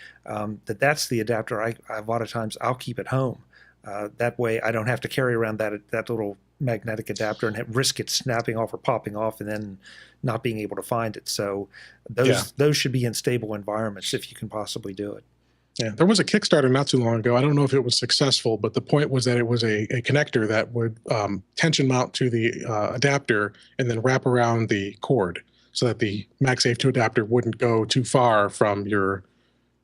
That's the adapter. A lot of times I'll keep at home. That way I don't have to carry around that little magnetic adapter and risk it snapping off or popping off and then not being able to find it. So those should be in stable environments if you can possibly do it. Yeah, there was a Kickstarter not too long ago. I don't know if it was successful, but the point was that it was a connector that would tension mount to the adapter and then wrap around the cord so that the MagSafe 2 adapter wouldn't go too far from your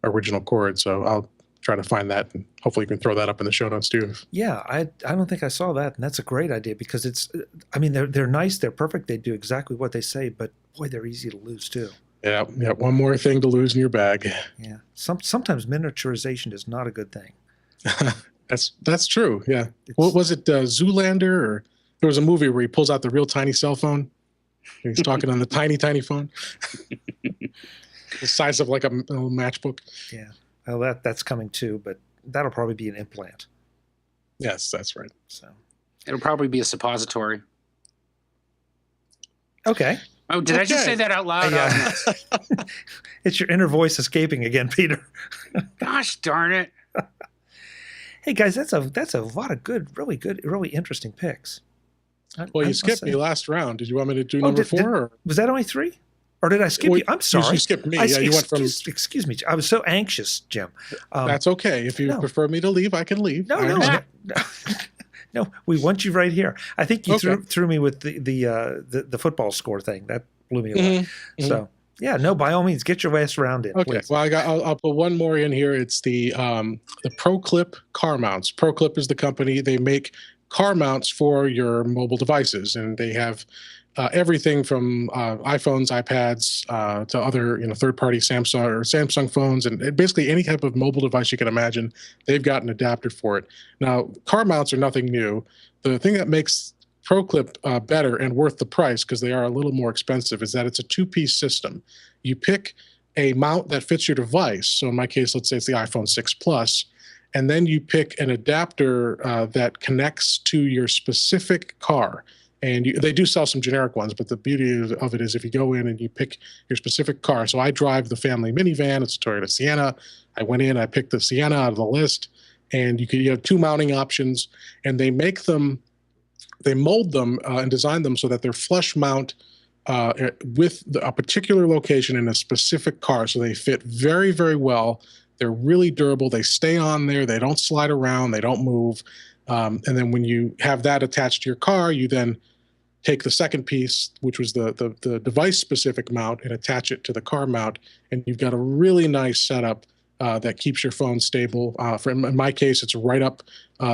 original cord. So I'll try to find that, and hopefully you can throw that up in the show notes too. Yeah, I don't think I saw that, and that's a great idea, because they're nice, they're perfect, they do exactly what they say, but boy, they're easy to lose too. Yeah, one more thing to lose in your bag. Yeah, sometimes miniaturization is not a good thing. That's true. Yeah, what was it, Zoolander, or there was a movie where he pulls out the real tiny cell phone. He's talking on the tiny phone, the size of like a little matchbook. Yeah. Well, that's coming too, but that'll probably be an implant. Yes, that's right. So it'll probably be a suppository. Okay. Oh, did I just say that out loud? Yeah. It's your inner voice escaping again, Peter. Gosh darn it. Hey guys, that's a lot of really interesting picks. Well, you skipped me last round. Did you want me to do number 4? Was that only 3? Or did I skip you? I'm sorry. You skipped me. You went from. Excuse me. I was so anxious, Jim. That's okay. If you prefer me to leave, I can leave. No. We want you right here. I think you threw me with the football score thing. That blew me away. Mm-hmm. So yeah, no. By all means, get your last round in. Okay. Please. Well, I'll put one more in here. It's the ProClip car mounts. ProClip is the company. They make car mounts for your mobile devices, and they have everything from iPhones, iPads, to other third-party Samsung phones, and basically any type of mobile device you can imagine. They've got an adapter for it. Now, car mounts are nothing new. The thing that makes ProClip better and worth the price, because they are a little more expensive, is that it's a 2-piece system. You pick a mount that fits your device. So in my case, let's say it's the iPhone 6 Plus, and then you pick an adapter that connects to your specific car. And they do sell some generic ones, but the beauty of it is if you go in and you pick your specific car. So I drive the family minivan. It's a Toyota Sienna. I went in, I picked the Sienna out of the list, and you have 2 mounting options, and they mold them and design them so that they're flush mount with a particular location in a specific car. So they fit very, very well. They're really durable. They stay on there. They don't slide around. They don't move. And then when you have that attached to your car, you then take the second piece, which was the device-specific mount, and attach it to the car mount, and you've got a really nice setup that keeps your phone stable. In my case, it's right up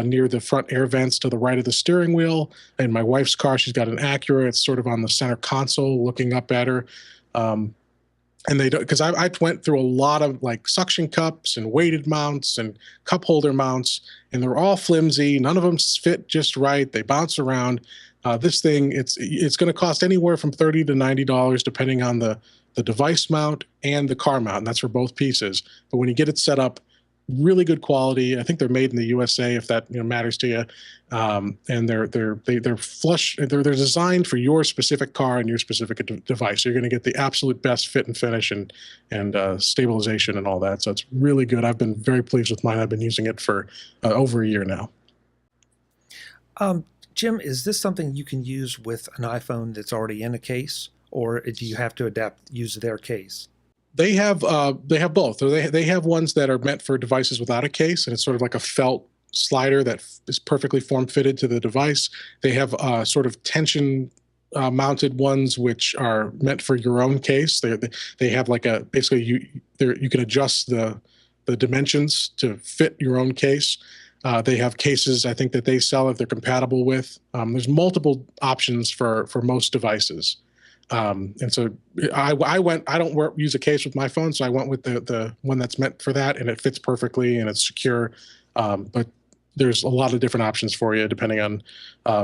near the front air vents to the right of the steering wheel. In my wife's car, she's got an Acura. It's sort of on the center console looking up at her. And they don't, because I went through a lot of like suction cups and weighted mounts and cup holder mounts, and they're all flimsy. None of them fit just right. They bounce around. This thing, it's going to cost anywhere from $30 to $90 depending on the device mount and the car mount, and that's for both pieces. But when you get it set up, really good quality. I think they're made in the USA, if that matters to you. And they're flush. They're designed for your specific car and your specific device. So you're going to get the absolute best fit and finish and stabilization and all that. So it's really good. I've been very pleased with mine. I've been using it for over a year now. Jim, is this something you can use with an iPhone that's already in a case, or do you have to use their case? They have both. So they have ones that are meant for devices without a case, and it's sort of like a felt slider that is perfectly form-fitted to the device. They have sort of tension mounted ones which are meant for your own case. They have like basically you can adjust the dimensions to fit your own case. They have cases, I think, that they sell that they're compatible with. There's multiple options for most devices. And so I don't use a case with my phone, so I went with the one that's meant for that, and it fits perfectly and it's secure. But there's a lot of different options for you depending on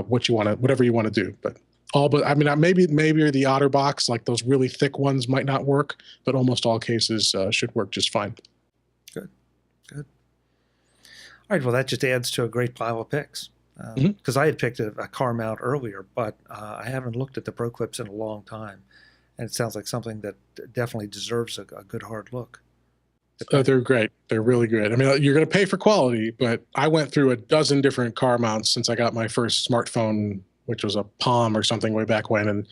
whatever you want to do. But I mean, maybe the OtterBox, like those really thick ones, might not work, but almost all cases should work just fine. Good. All right, well, that just adds to a great pile of picks. Because I had picked a car mount earlier, but I haven't looked at the Pro Clips in a long time. And it sounds like something that definitely deserves a good hard look. They're great. They're really good. I mean, you're going to pay for quality, but I went through a dozen different car mounts since I got my first smartphone, which was a Palm or something way back when. And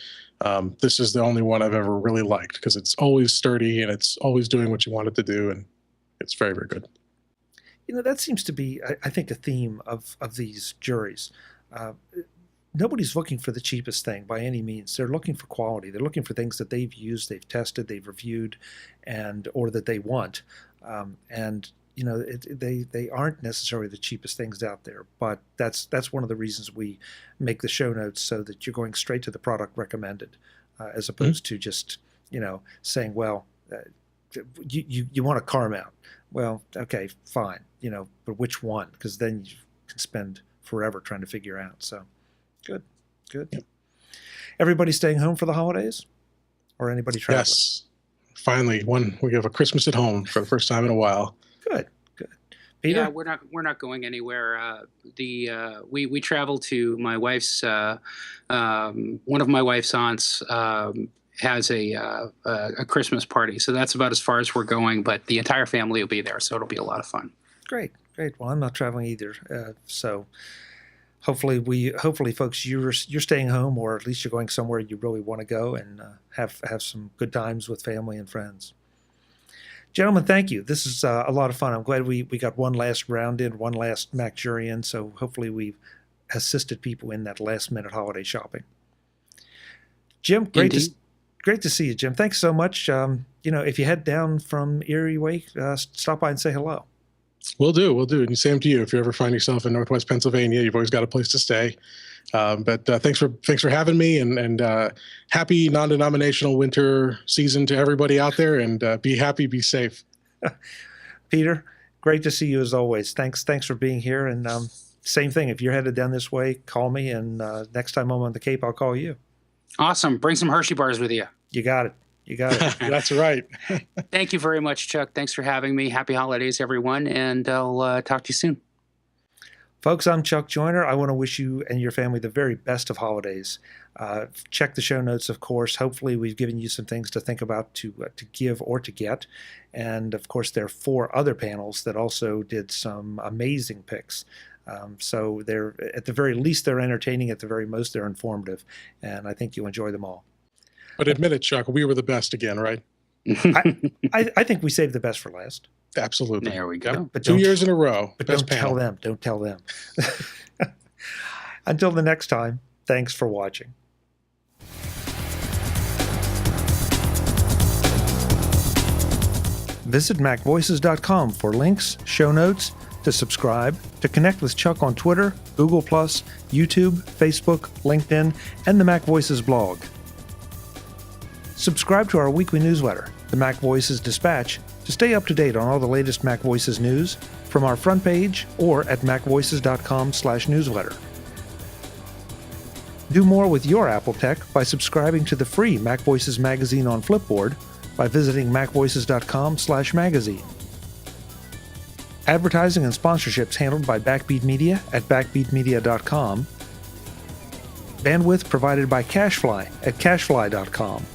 this is the only one I've ever really liked because it's always sturdy and it's always doing what you want it to do. And it's very, very good. That seems to be, I think, a theme of these juries. Nobody's looking for the cheapest thing by any means. They're looking for quality. They're looking for things that they've used, they've tested, they've reviewed, or that they want. They aren't necessarily the cheapest things out there. But that's one of the reasons we make the show notes so that you're going straight to the product recommended, as opposed to just saying, well, you want a car mount. Well, okay, fine, but which one? Because then you can spend forever trying to figure out. So, good. Yep. Everybody staying home for the holidays, or anybody traveling? Yes, finally, we have a Christmas at home for the first time in a while. Good. Peter? Yeah, we're not going anywhere. We traveled to my wife's one of my wife's aunts. Has a Christmas party, so that's about as far as we're going. But the entire family will be there, so it'll be a lot of fun. Great. Well, I'm not traveling either, so hopefully, folks, you're staying home, or at least you're going somewhere you really want to go and have some good times with family and friends. Gentlemen, thank you. This is a lot of fun. I'm glad we got one last round in, one last MacJury in. So hopefully we've assisted people in that last minute holiday shopping. Jim, great to see you, Jim. Thanks so much. If you head down from Erie way, stop by and say hello. We'll do. And same to you. If you ever find yourself in Northwest Pennsylvania, you've always got a place to stay. But thanks for having me, and happy non-denominational winter season to everybody out there. And be happy, be safe. Peter, great to see you as always. Thanks for being here. And same thing. If you're headed down this way, call me. And next time I'm on the Cape, I'll call you. Awesome. Bring some Hershey bars with you. You got it. That's right. Thank you very much, Chuck. Thanks for having me. Happy holidays, everyone, and I'll talk to you soon. Folks, I'm Chuck Joyner. I want to wish you and your family the very best of holidays. Check the show notes, of course. Hopefully, we've given you some things to think about, to give or to get. And, of course, there are 4 other panels that also did some amazing picks. So they're, at the very least, they're entertaining. At the very most, they're informative. And I think you'll enjoy them all. But admit it, Chuck, we were the best again, right? I think we saved the best for last. Absolutely. There we go. But 2 years in a row. But don't tell them. Don't tell them. Until the next time, thanks for watching. Visit MacVoices.com for links, show notes, to subscribe, to connect with Chuck on Twitter, Google+, YouTube, Facebook, LinkedIn, and the MacVoices blog. Subscribe to our weekly newsletter, the MacVoices Dispatch, to stay up to date on all the latest MacVoices news from our front page or at macvoices.com/newsletter. Do more with your Apple tech by subscribing to the free MacVoices magazine on Flipboard by visiting macvoices.com/magazine. Advertising and sponsorships handled by Backbeat Media at backbeatmedia.com. Bandwidth provided by CacheFly at cachefly.com.